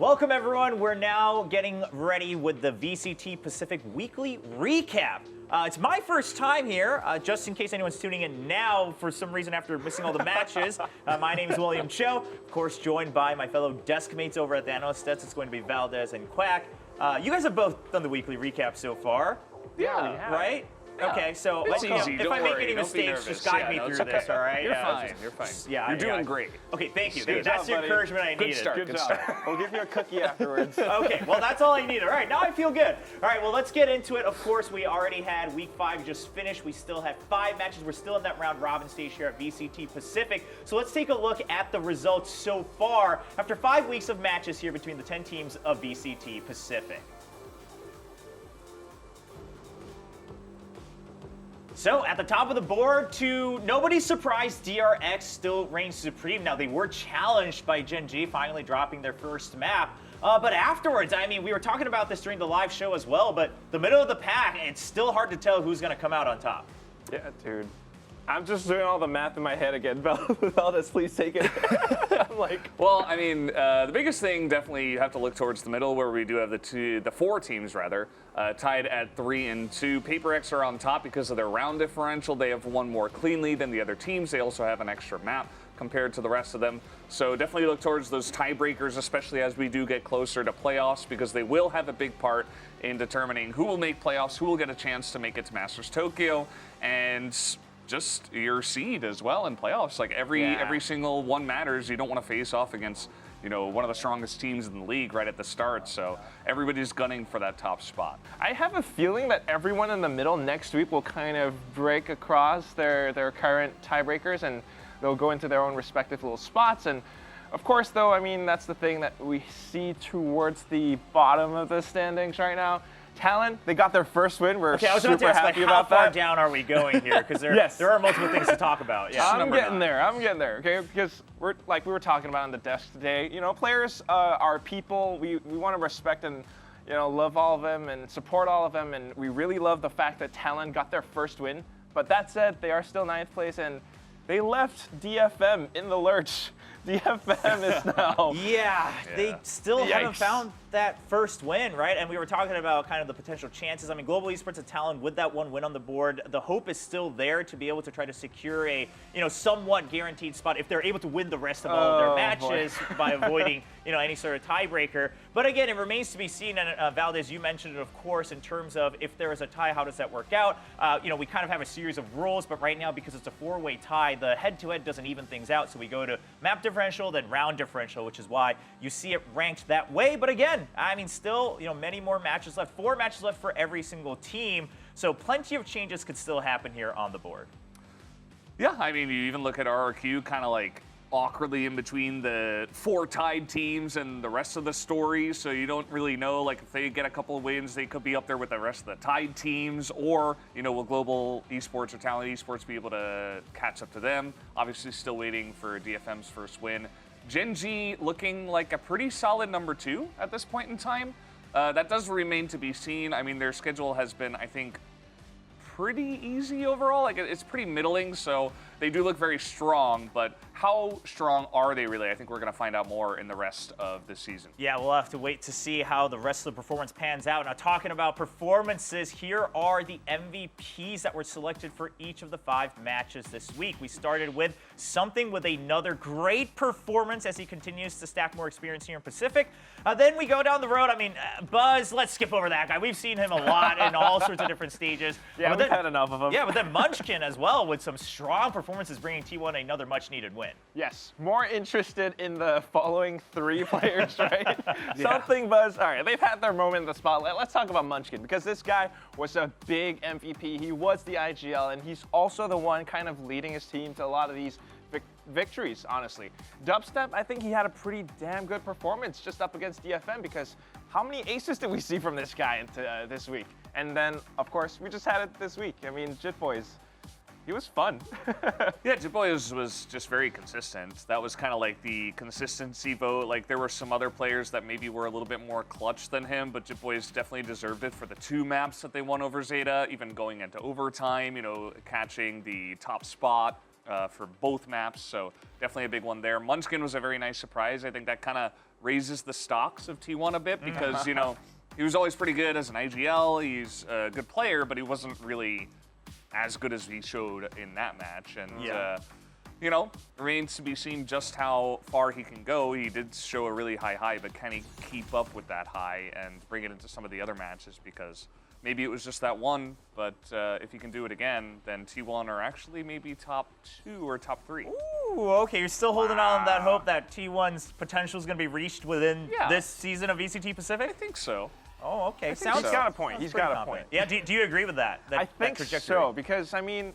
Welcome, everyone. We're now getting ready with the VCT Pacific Weekly Recap. It's my first time here, just in case anyone's tuning in now for some reason after missing all the matches. My name is William Cho, of course, joined by my fellow desk mates over at the analyst desk. It's going to be Valdez and Quack. You guys have both done the weekly recap so far. Yeah, we have. Right? Yeah. Okay, so it's easy. if I make any mistakes, just guide me through this, all right? You're fine. You're fine. Yeah, you're doing great. Okay, thank you. Good That's job, the buddy. encouragement I needed. Good start. We'll give you a cookie afterwards. Okay, well, that's all I need. All right, now I feel good. All right, well, let's get into it. Of course, we already had Week 5 just finished. We still have 5 matches. We're still in that round robin stage here at VCT Pacific. So let's take a look at the results so far after 5 weeks of matches here between the 10 teams of VCT Pacific. So at the top of the board, to nobody's surprise, DRX still reigns supreme. Now, they were challenged by Gen G, finally dropping their first map. But afterwards, I mean, we were talking about this during the live show as well, but the middle of the pack, it's still hard to tell who's going to come out on top. Yeah, dude. I'm just doing all the math in my head again. Valdez, please take it. I'm like, well, I mean, the biggest thing definitely you have to look towards the middle, where we do have the 4 teams rather tied at 3 and 2. Paper X are on top because of their round differential. They have won more cleanly than the other teams. They also have an extra map compared to the rest of them. So definitely look towards those tiebreakers, especially as we do get closer to playoffs, because they will have a big part in determining who will make playoffs, who will get a chance to make it to Masters Tokyo, and just your seed as well in playoffs. Like every single one matters. You don't want to face off against, you know, one of the strongest teams in the league right at the start. So everybody's gunning for that top spot. I have a feeling that everyone in the middle next week will kind of break across their current tiebreakers, and they'll go into their own respective little spots. And of course, though, I mean, that's the thing that we see towards the bottom of the standings right now. Talon, they got their first win. We're super happy about that. How far down are we going here? Because there are multiple things to talk about. Yeah, I'm getting there. Okay, because we're like we were talking about on the desk today. You know, players are people. We want to respect and love all of them and support all of them. And we really love the fact that Talon got their first win. But that said, they are still 9th place, and they left DFM in the lurch. DFM is now. Yeah, they still haven't found that first win, right? And we were talking about kind of the potential chances. I mean, Global Esports and Talon with that one win on the board, the hope is still there to be able to try to secure a somewhat guaranteed spot if they're able to win the rest of all of their matches by avoiding any sort of tiebreaker. But again, it remains to be seen. And Valdez, you mentioned it, of course, in terms of if there is a tie, how does that work out? We kind of have a series of rules, but right now, because it's a 4-way tie, the head-to-head doesn't even things out. So we go to map differential, then round differential, which is why you see it ranked that way. But again, I mean, still, many more matches left. 4 matches left for every single team. So plenty of changes could still happen here on the board. Yeah, I mean, you even look at RRQ kind of like awkwardly in between the 4 tied teams and the rest of the story. So you don't really know, like, if they get a couple of wins, they could be up there with the rest of the tied teams, or, will Global Esports or Talent Esports be able to catch up to them? Obviously still waiting for DFM's first win. Gen G looking like a pretty solid number 2 at this point in time. That does remain to be seen. I mean, their schedule has been, I think, pretty easy overall. Like, it's pretty middling, so they do look very strong, but how strong are they really? I think we're going to find out more in the rest of the season. Yeah, we'll have to wait to see how the rest of the performance pans out. Now, talking about performances, here are the MVPs that were selected for each of the 5 matches this week. We started with Something with another great performance as he continues to stack more experience here in Pacific. Then we go down the road. I mean, Buzz, let's skip over that guy. We've seen him a lot in all sorts of different stages. Yeah, we've had enough of him. Yeah, but then Munchkin as well with some strong performances, bringing T1 another much-needed win. Yes, more interested in the following 3 players, right? Something, Buzz. All right, they've had their moment in the spotlight. Let's talk about Munchkin, because this guy was a big MVP. He was the IGL, and he's also the one kind of leading his team to a lot of these victories, honestly. Dubstep, I think he had a pretty damn good performance just up against DFM, because how many aces did we see from this guy into this week? And then, of course, we just had it this week. I mean, Jitboys. He was fun. Yeah, Jitboy was just very consistent. That was kind of like the consistency vote. Like, there were some other players that maybe were a little bit more clutch than him, but Jitboy's definitely deserved it for the 2 maps that they won over Zeta, even going into overtime, catching the top spot for both maps, so definitely a big one there. Munchkin was a very nice surprise. I think that kind of raises the stocks of T1 a bit because, you know, he was always pretty good as an IGL. He's a good player, but he wasn't really as good as he showed in that match. And, you know, remains to be seen just how far he can go. He did show a really high, but can he keep up with that high and bring it into some of the other matches? Because maybe it was just that one, but if he can do it again, then T1 are actually maybe top 2 or top 3. Ooh, okay, you're still holding on to that hope that T1's potential is going to be reached within this season of VCT Pacific? I think so. Oh, okay. He's got a point. He's got a point. Yeah, do you agree with that? I think so, because, I mean,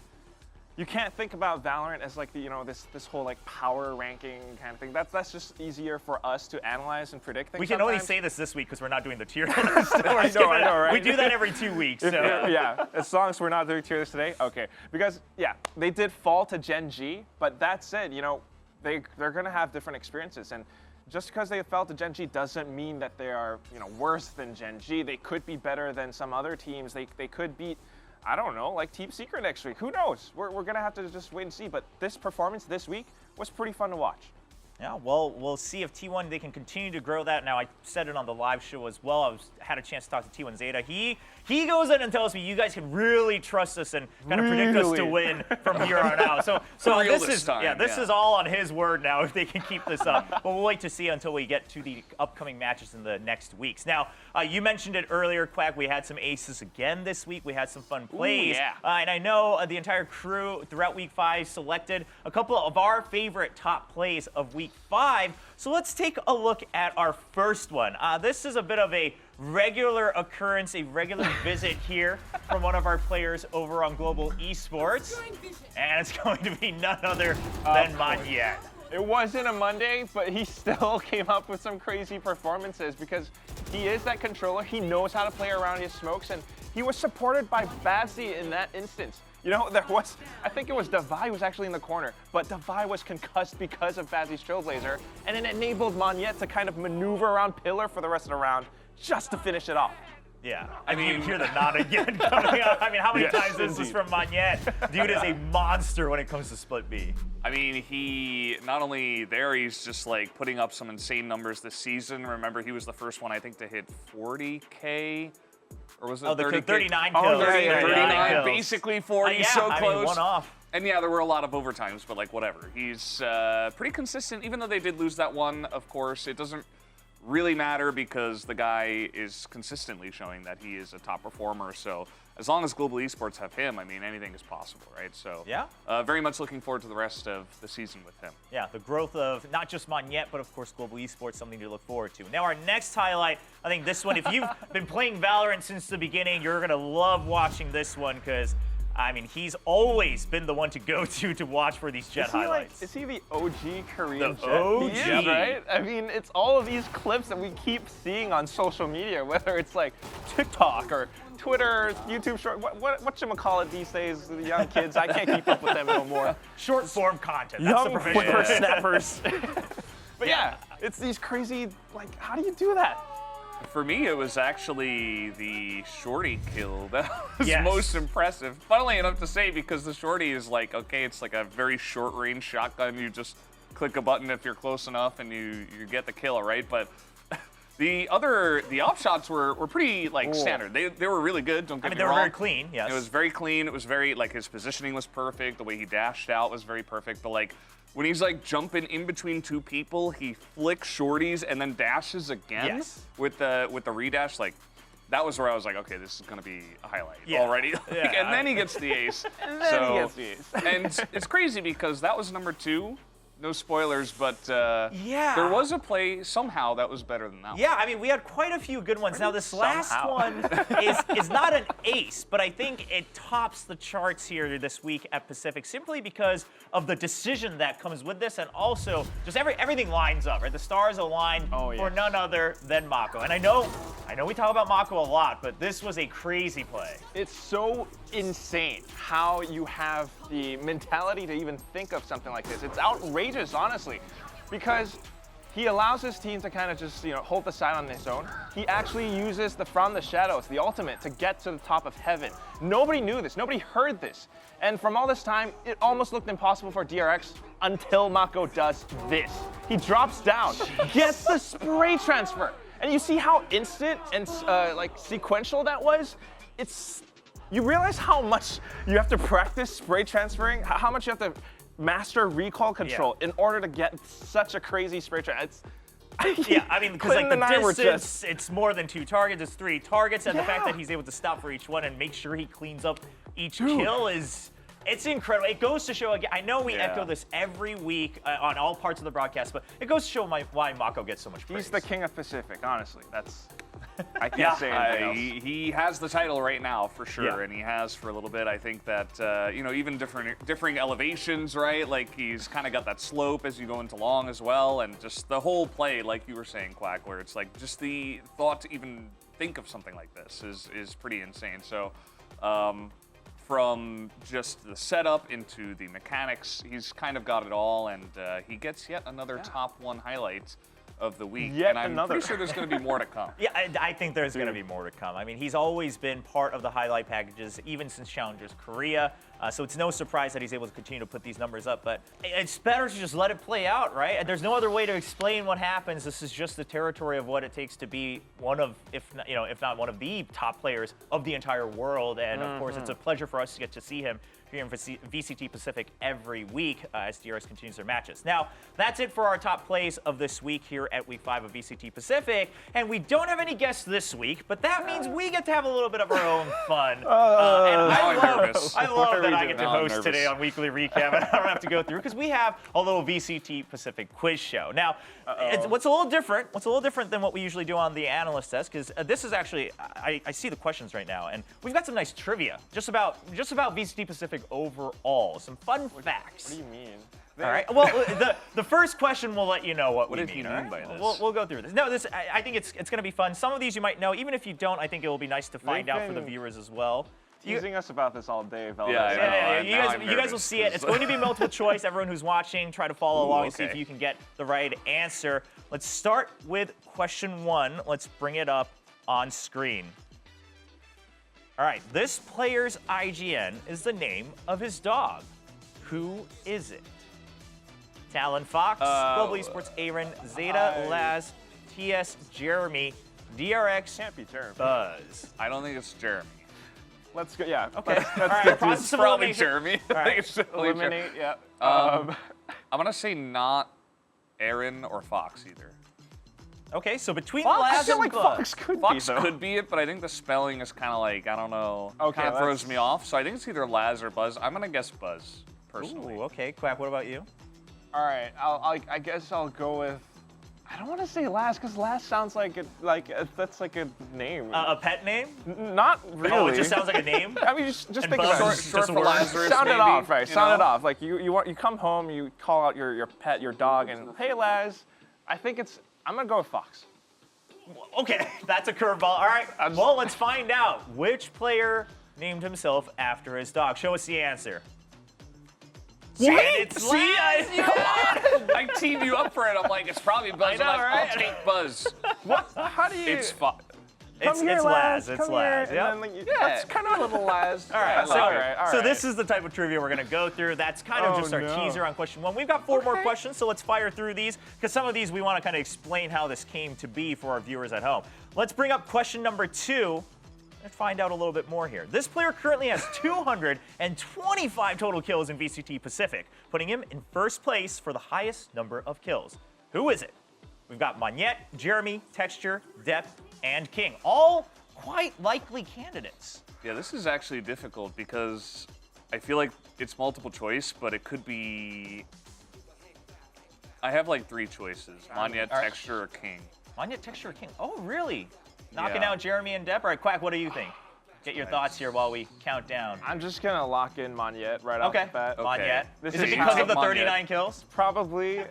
you can't think about Valorant as like the, you know, this whole like power ranking kind of thing. That's just easier for us to analyze and predict things. We can sometimes. only say this week because we're not doing the tier list. I know, right? We do that every 2 weeks. So. Yeah, as long as we're not doing tier list today, okay. Because yeah, they did fall to Gen G, but that said, you know, they're gonna have different experiences, and just because they fell to Gen G doesn't mean that they are, you know, worse than Gen G. They could be better than some other teams. They could beat, I don't know, like Team Secret next week. Who knows? We're going to have to just wait and see. But this performance this week was pretty fun to watch. Yeah, well, we'll see if T1, they can continue to grow that. Now, I said it on the live show as well. I had a chance to talk to T1 Zeta. He goes in and tells me, you guys can really trust us and kind of predict us to win from here on out. So this is all on his word now if they can keep this up. But we'll wait to see until we get to the upcoming matches in the next weeks. Now, you mentioned it earlier, Quack. We had some aces again this week. We had some fun plays. And I know the entire crew throughout Week 5 selected a couple of our favorite top plays of Week 5. So let's take a look at our first one. This is a bit of a regular occurrence, a regular visit here from one of our players over on Global Esports. And it's going to be none other than Manyet. It wasn't a Monday, but he still came up with some crazy performances because he is that controller. He knows how to play around his smokes, and he was supported by Bazzi in that instance. You know, I think it was Davai was actually in the corner, but Davai was concussed because of Bazzi's Trailblazer, and it enabled Manyet to kind of maneuver around Pillar for the rest of the round just to finish it off. Yeah, I mean, you hear the nod again coming up. I mean, how many times is this from Manyet? Dude is a monster when it comes to split B. I mean, he, not only there, he's just like putting up some insane numbers this season. Remember, he was the first one, I think, to hit 40K. Or was it 30K? 39 kills. Oh, 39, kills. basically 40, so close. I mean, one off. And yeah, there were a lot of overtimes, but like whatever. He's pretty consistent, even though they did lose that one, of course. It doesn't really matter because the guy is consistently showing that he is a top performer. So as long as Global Esports have him, I mean, anything is possible, right? So yeah, very much looking forward to the rest of the season with him. Yeah, the growth of not just Manyet, but of course Global Esports, something to look forward to. Now our next highlight, I think this one, if you've been playing Valorant since the beginning, you're gonna love watching this one because I mean, he's always been the one to go to watch for these Jet highlights. Is he the OG Korean Jet? OG. He is, right? I mean, it's all of these clips that we keep seeing on social media, whether it's like TikTok or Twitter, YouTube short, whatchamacallit these days, the young kids, I can't keep up with them no more. Short form content, that's young the profession. whippersnappers. But yeah, it's these crazy, like, how do you do that? For me, it was actually the shorty kill that was most impressive. Funnily enough to say, because the shorty is like, okay, it's like a very short-range shotgun. You just click a button if you're close enough and you get the kill, right? But the op shots were pretty like standard. They were really good. Don't get me wrong. They were very clean. Yes. It was very clean. It was very like his positioning was perfect. The way he dashed out was very perfect. But like when he's like jumping in between two people, he flicks shorties and then dashes again with the redash. Like that was where I was like, okay, this is gonna be a highlight already. And then he gets the ace. And it's crazy because that was number 2. No spoilers, but there was a play somehow that was better than that one. Yeah, I mean, we had quite a few good ones. Now, this last one is not an ace, but I think it tops the charts here this week at Pacific simply because of the decision that comes with this, and also just everything lines up, right? The stars align for none other than Mako. And I know we talk about Mako a lot, but this was a crazy play. It's so insane how you have the mentality to even think of something like this. It's outrageous, honestly, because He allows his team to kind of just, hold the side on his own. He actually uses the From the Shadows, the ultimate, to get to the top of heaven. Nobody knew this. Nobody heard this. And from all this time, it almost looked impossible for DRX until Mako does this. He drops down, gets the spray transfer. And you see how instant and sequential that was? You realize how much you have to practice spray transferring, how much you have to master recall control in order to get such a crazy spray transfer. Yeah, I mean, because like the distance, it's more than 2 targets, it's 3 targets, and the fact that he's able to stop for each one and make sure he cleans up each kill it's incredible. It goes to show, again, I know we echo this every week on all parts of the broadcast, but it goes to show why Mako gets so much praise. He's the king of Pacific, honestly. I can't say anything else. He has the title right now for sure, and he has for a little bit. I think that even differing elevations, right? Like he's kind of got that slope as you go into long as well, and just the whole play, like you were saying, Quack, where it's like just the thought to even think of something like this is pretty insane. So. From just the setup into the mechanics, he's kind of got it all, and he gets yet another top 1 highlight of the week. And I'm pretty sure there's going to be more to come. Yeah, I think there's going to be more to come. I mean, he's always been part of the highlight packages, even since Challengers Korea. So it's no surprise that he's able to continue to put these numbers up. But it's better to just let it play out, right? And there's no other way to explain what happens. This is just the territory of what it takes to be one of, if not one of the top players of the entire world. And of course, it's a pleasure for us to get to see him here in VCT Pacific every week as DRX continues their matches. Now, that's it for our top plays of this week here at Week 5 of VCT Pacific. And we don't have any guests this week, but that means we get to have a little bit of our own fun. And I love that I get to host today on Weekly Recap, and I don't have to go through because we have a little VCT Pacific quiz show. Now, what's a little different than what we usually do on the analyst desk, because this is actually, I see the questions right now, and we've got some nice trivia just about VCT Pacific overall. Some fun facts. What do you mean? All right. Well, the first question will let you know what we mean. What do you mean by this? We'll go through this. No, I think it's going to be fun. Some of these you might know. Even if you don't, I think it will be nice to find out for the viewers as well. Teasing us about this all day, Val. You guys will see it. It's going to be multiple choice. Everyone who's watching, try to follow along and see if you can get the right answer. Let's start with question 1. Let's bring it up on screen. All right, this player's IGN is the name of his dog. Who is it? Talon Fox, Global Esports, Aaron, Zeta, Laz, TS, Jeremy, DRX, Can't be Jeremy. Buzz. I don't think it's Jeremy. Let's go. Yeah. Okay. Let's All get right, to Probably Jeremy. All right. eliminate. Yeah. I'm gonna say not Aaron or Fox either. Okay, so between I Laz feel and like Buzz. Fox could Fox be, though. could be it, but I think the spelling is kind of like, I don't know, Okay, kind of throws me off. So I think it's either Laz or Buzz. I'm gonna guess Buzz, personally. Ooh, okay, Quack, what about you? All right. I guess I'll go with. I don't want to say Laz because Laz sounds like that's like a name. A pet name? Not really. Oh, it just sounds like a name? I mean, just think Buzz about is it. just a word. Lazarus, Sound it maybe, off, right? you Sound it know? off. Like you come home, you call out your pet, your dog, and hey, Laz. I'm gonna go with Fox. Okay, that's a curveball. All right, well, let's find out. Which player named himself after his dog? Show us the answer. See? And it's See? Laz. I teed you up for it. I'm like, it's probably Buzz. I know, I'm like, right? I'll take Buzz. What? How do you? It's Fox. It's Laz. It's Laz. Yep. That's kind of a little Laz. All right, all so right. this is the type of trivia we're going to go through. That's kind of just our teaser on question 1. We've got 4 more questions, so let's fire through these, because some of these we want to kind of explain how this came to be for our viewers at home. Let's bring up question number 2 and find out a little bit more here. This player currently has 225 total kills in VCT Pacific, putting him in first place for the highest number of kills. Who is it? We've got Monyet, Jeremy, Texture, Depth, and King. All quite likely candidates. Yeah, this is actually difficult because I feel like it's multiple choice, but it could be. I have like 3 choices: Monyet, Texture, or King. Monyet, Texture, or King. Oh, really? Knocking Yeah. out Jeremy and Depp. All right, Quack, what do you think? Get your thoughts here while we count down. I'm just gonna lock in Monyet right off the bat. Monyet. This Is it is because how- of the Monyet. 39 kills? Probably.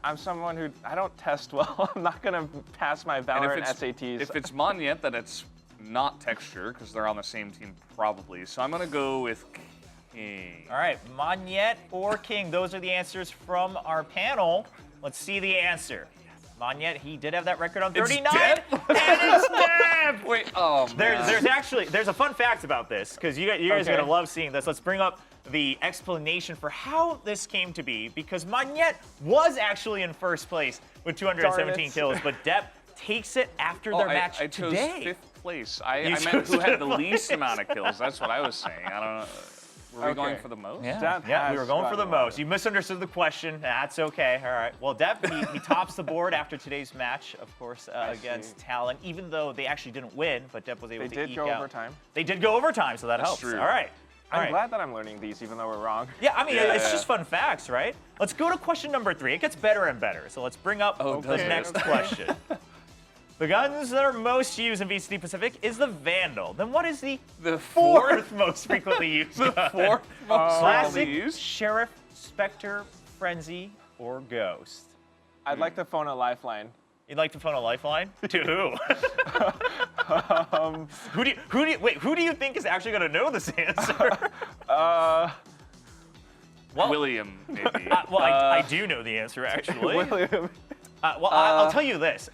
I'm someone who I don't test well. I'm not gonna pass my Valorant SATs. If it's Monyet, then it's not Texture because they're on the same team probably. So I'm gonna go with King. All right, Monyet or King. Those are the answers from our panel. Let's see the answer. Monyet, he did have that record on 39. Deb? And it's Deb! Wait, oh man. There's a fun fact about this, because you guys are going to love seeing this. Let's bring up the explanation for how this came to be, because Monyet was actually in first place with 217 kills, but Deb takes it after their match I chose today. 5th place. I meant who had the least amount of kills. That's what I was saying. I don't know. Were we going for the most? Yeah, we were going for the most. You misunderstood the question. That's okay. All right. Well, Deb, he tops the board after today's match, of course, against Talon, even though they actually didn't win, but Deb was able to eke out. They did go overtime. They did go overtime, so that helps. True. All right. I'm glad that I'm learning these, even though we're wrong. Yeah, I mean, it's just fun facts, right? Let's go to question number 3. It gets better and better. So let's bring up the next question. The guns that are most used in VCT Pacific is the Vandal. Then what is the fourth most frequently used gun? The 4th most Classic, frequently used? Sheriff, Spectre, Frenzy, or Ghost? I'd like to phone a lifeline. You'd like to phone a lifeline? To who? Who do you think is actually going to know this answer? William, maybe. I do know the answer, actually. William. I'll tell you this.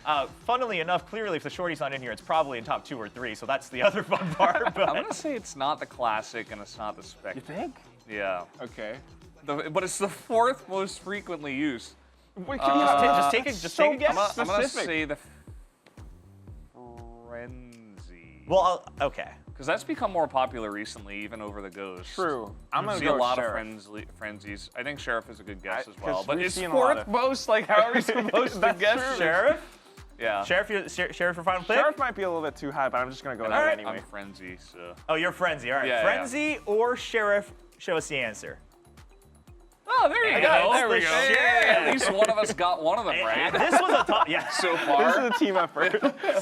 Funnily enough, clearly, if the shorty's not in here, it's probably in top 2 or 3, so that's the other fun part. But I'm going to say it's not the Classic and it's not the Spectre. You think? Yeah. Okay. But it's the 4th most frequently used. Wait, just take a guess. I'm going to say the Frenzy. Well, okay. Because that's become more popular recently, even over the Ghost. True. I'm You gonna see go a lot Sheriff. of frenzies. I think Sheriff is a good guess as 'cause well. But we've it's seen a lot 4th of- most. Like, how are we supposed to That's guess? true. Sheriff? Yeah. Sheriff for final pick? Sheriff might be a little bit too high, but I'm just gonna go And there I'm anyway. Frenzy, so. Oh, you're Frenzy. All right. Yeah, Frenzy or Sheriff? Show us the answer. Oh, there you And go. it's There we the go. Sheriff. Hey, at least one of us got one of them right. This was a tough. Yeah. So This is far. a team effort.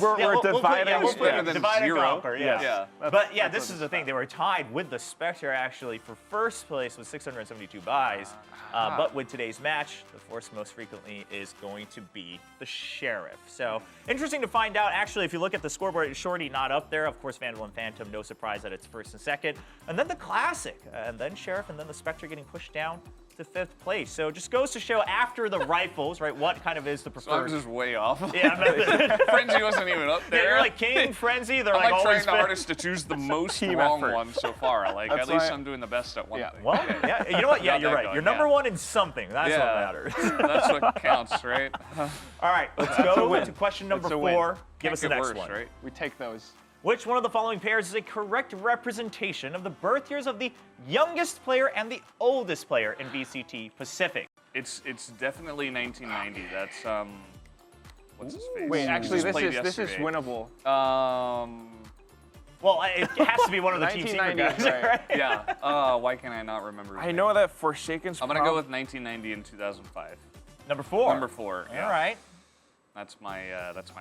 We're dividing. We'll put better than divide and 0. conquer. Yes. Yeah. But yeah, this is the thing. They were tied with the Spectre actually for first place with 672 buys. But with today's match, the force most frequently is going to be the Sheriff. So interesting to find out. Actually, if you look at the scoreboard, Shorty not up there. Of course, Vandal and Phantom, no surprise that it's first and second. And then the Classic, and then Sheriff, and then the Spectre getting pushed down to 5th place. So it just goes to show after the rifles, right, what kind of is the So I'm preferred. just way off. Yeah, Frenzy wasn't even up there. yeah, you're like King, Frenzy, they're I'm like like trying always the fifth. hardest to choose the most Team wrong effort. one so far. Like, That's at least why- I'm doing the best at one Yeah. thing. Well, yeah, you know what? Yeah, Got you're that right. going, You're number yeah. one in something. That's what matters. That's what counts, right? All right, let's go to question number It's a win. 4. Give Can't us the get next worse, one. right? We take those. Which one of the following pairs is a correct representation of the birth years of the youngest player and the oldest player in VCT Pacific? It's definitely 1990. That's what's his face? Wait, actually, Just played this is yesterday. winnable. Well, it has to be one of the Team Secret 1990, guys, right. right? Yeah. Why can I not remember? his I name? know that Forsaken's. I'm gonna go with 1990 and 2005. Number 4. Number 4. Yeah. All right. That's my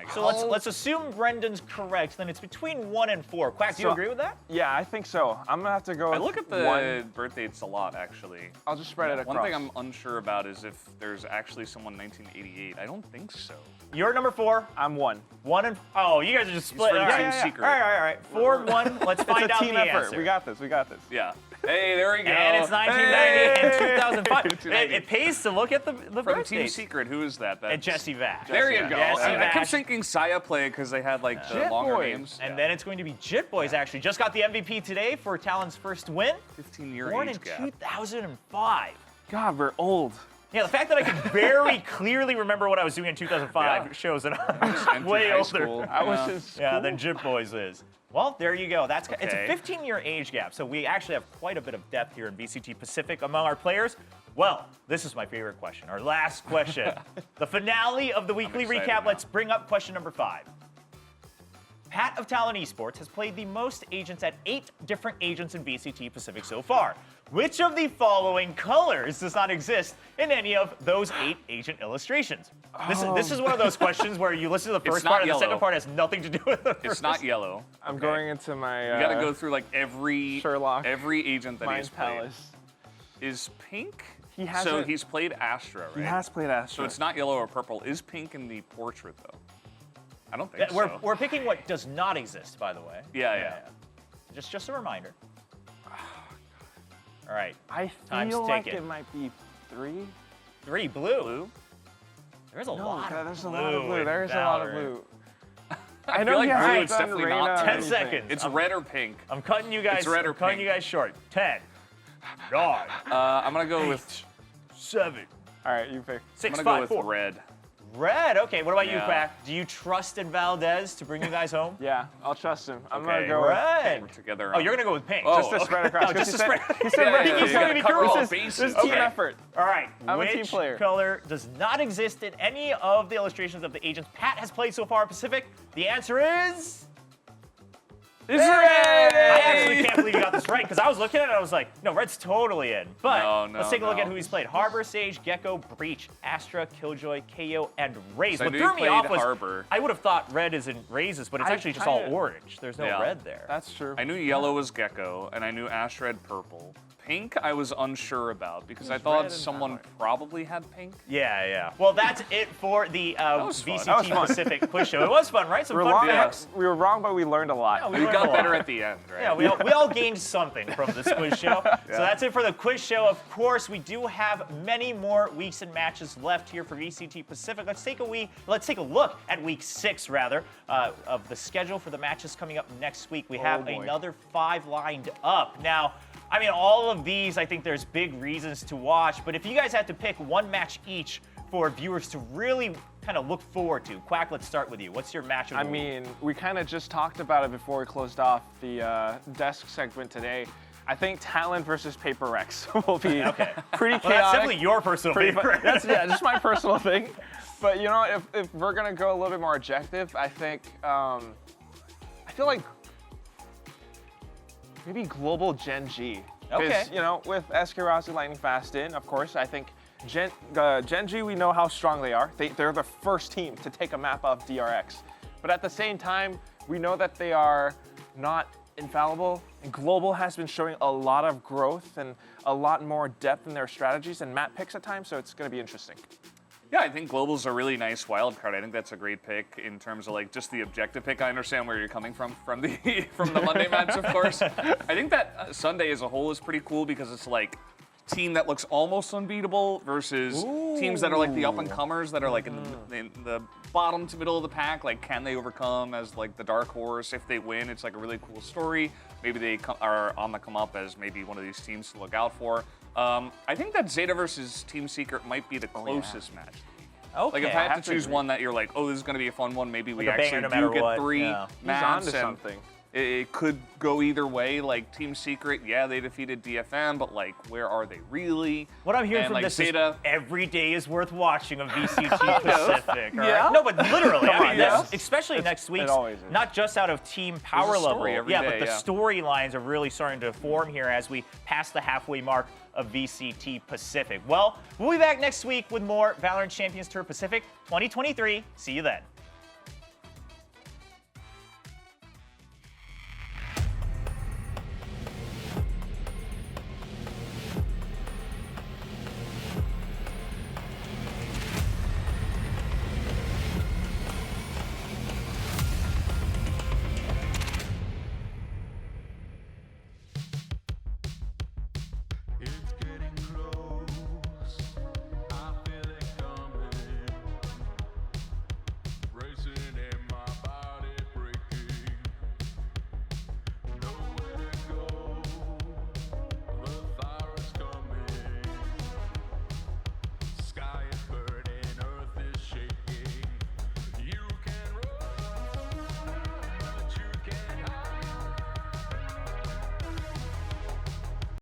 guess. So let's assume Brendan's correct. Then it's between 1 and 4. Quack, do you So- agree with that? Yeah, I think so. I'm gonna have to go. I With look at the 1. birth dates a lot, actually. I'll just spread it across. One thing I'm unsure about is if there's actually someone 1988. I don't think so. You're number 4. I'm 1. 1 and oh, you guys are just split. from All right, Team yeah. Secret. All right. 4 and 1. Let's It's find a out team the effort. answer. We got this. We got this. Yeah. Hey, there we go. And it's 1990 and 2005. 1990. It pays to look at the From birth Team dates. Secret, who is that? And That's Jesse Vash. There you go. Jesse I Vash. kept thinking Saya played because they had like the Jet longer Boys. names. And then it's going to be Jit Boys, actually. Just got the MVP today for Talon's first win. 15-year Born age in gap. 2005. God, we're old. Yeah, the fact that I can very clearly remember what I was doing in 2005 shows that I'm Entered way high older. school. I was in school. Yeah, than Jit Boys is. Well, there you go. It's a Okay. 15-year age gap, so we actually have quite a bit of depth here in VCT Pacific among our players. Well, this is my favorite question, our last question. The finale of the weekly excited recap. now. Let's bring up question number 5. Pat of Talon Esports has played the most agents at 8 different agents in VCT Pacific so far. Which of the following colors does not exist in any of those 8 agent illustrations? This is one of those questions where you listen to the first not part and the yellow. second part has nothing to do with it. It's not yellow. I'm going into my. You gotta go through like every Sherlock. every agent that Mind he's played. Palace. Is pink? He has So it- he's played Astra, right? He has played Astra. So it's not yellow or purple. Is pink in the portrait though? I don't think so. We're picking what does not exist, by the way. Yeah. Just a reminder. All right. I Time's feel like ticking. it might be 3. 3, blue. Blue. There's a lot of There's blue. a lot of blue. in There's a lot of Valorant. blue. I know feel he like blue hasn't is done definitely Reyna not or 10 anything. seconds. It's red or pink. I'm cutting you guys. It's red or I'm cutting pink. you guys short. 10, 9, I'm gonna go with 7, All right, you pick. 6, I'm gonna 5, go 4. with red. Red. Okay. What about you, Yeah. Quack? Do you trust in Valdez to bring you guys home? Yeah, I'll trust him. I'm Okay. gonna go with Red. We're together. Oh, you're gonna go with pink. Oh, just to spread across. Oh, 'cause just he to said- spread. He said Yeah, red. yeah, He you said gotta be cover careful. all This bases. is team Okay. effort. All right. I'm a Which team player. color does not exist in any of the illustrations of the agents Pat has played so far in Pacific? The answer is. It's I red. actually can't believe you got this right because I was looking at it and I was like, no, red's totally in. But No, let's take a look no. at who he's played. Harbor, Sage, Gecko, Breach, Astra, Killjoy, KO, and Raze. So I What knew threw he me off played was Harbor. I would have thought red is in Razes, but it's I actually just all kinda- orange. There's no Yeah. red there. That's true. I knew yellow was Gecko, and I knew Astra had purple. Pink, I was unsure about because I red thought and someone Valorant? probably had pink. Yeah. Well, that's it for the was fun. VCT That was fun. Pacific quiz show. It was fun, right? Some We were, fun wrong, facts. we were wrong, but we learned a lot. Yeah, We learned got a better lot. at the end, right? Yeah, we all gained something from this quiz show. So that's it for the quiz show. Of course, we do have many more weeks and matches left here for VCT Pacific. Let's take a look at week 6 of the schedule for the matches coming up next week. We have boy. another 5 lined up. Now, I mean, all of these, I think there's big reasons to watch, but if you guys had to pick one match each for viewers to really kind of look forward to, Quack, let's start with you. What's your match of the I week? mean, we kind of just talked about it before we closed off the desk segment today. I think Talent versus Paper Rex will be pretty chaotic. Well, that's definitely your personal pretty favorite. That's just my personal thing. But you know, if we're gonna go a little bit more objective, I think I feel like maybe Global Gen G. Okay. You know, with SK Rossi Lightning Fast in, of course, I think Gen G, we know how strong they are. They're the first team to take a map off DRX. But at the same time, we know that they are not infallible. And Global has been showing a lot of growth and a lot more depth in their strategies and map picks at times, so it's going to be interesting. Yeah, I think Global's a really nice wild card. I think that's a great pick in terms of like just the objective pick. I understand where you're coming from the from the Monday match, of course. I think that Sunday as a whole is pretty cool because it's like team that looks almost unbeatable versus teams that are like the up and comers that are like in the bottom to middle of the pack. Like, can they overcome as like the dark horse? If they win, it's like a really cool story. Maybe they are on the come up as maybe one of these teams to look out for. I think that Zeta versus Team Secret might be the closest match. Okay. Like, if I have to choose agree. one that you're like, oh, this is going to be a fun one, maybe we Like a banger actually no matter do get what, 3 yeah. He's maps. onto And something. it could go either way. Like, Team Secret, yeah, they defeated DFM, but, like, where are they really? What I'm hearing And, from like, this Zeta, is every day is worth watching of VCT Pacific. all right? Yeah. No, but literally, I mean, Yeah. especially next week, always is. not just out of team power level, story every but day, the yeah. storylines are really starting to form here as we pass the halfway mark of VCT Pacific. Well, we'll be back next week with more Valorant Champions Tour Pacific 2023. See you then.